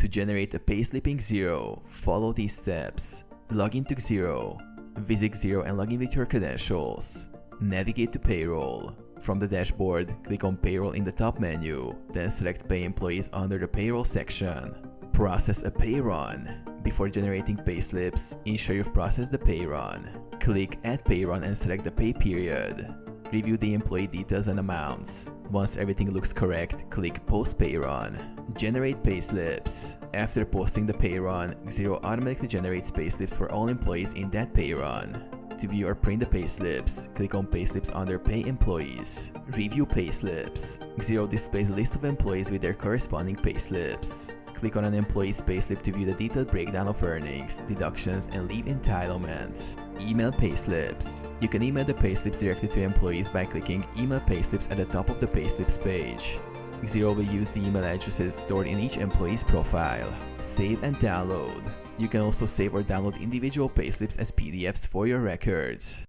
To generate a payslip in Xero, follow these steps. Log into Xero. Visit Xero and log in with your credentials. Navigate to Payroll. From the dashboard, click on Payroll in the top menu, then select Pay Employees under the Payroll section. Process a pay run. Before generating payslips, ensure you've processed the pay run. Click Add Pay Run and select the pay period. Review the employee details and amounts. Once everything looks correct, click Post Pay Run. Generate payslips. After posting the pay run, Xero automatically generates payslips for all employees in that pay run. To view or print the payslips, click on Payslips under Pay Employees. Review payslips. Xero displays a list of employees with their corresponding payslips. Click on an employee's payslip to view the detailed breakdown of earnings, deductions, and leave entitlements. Email payslips. You can email the payslips directly to employees by clicking Email Payslips at the top of the payslips page. Xero will use the email addresses stored in each employee's profile. Save and download. You can also save or download individual payslips as PDFs for your records.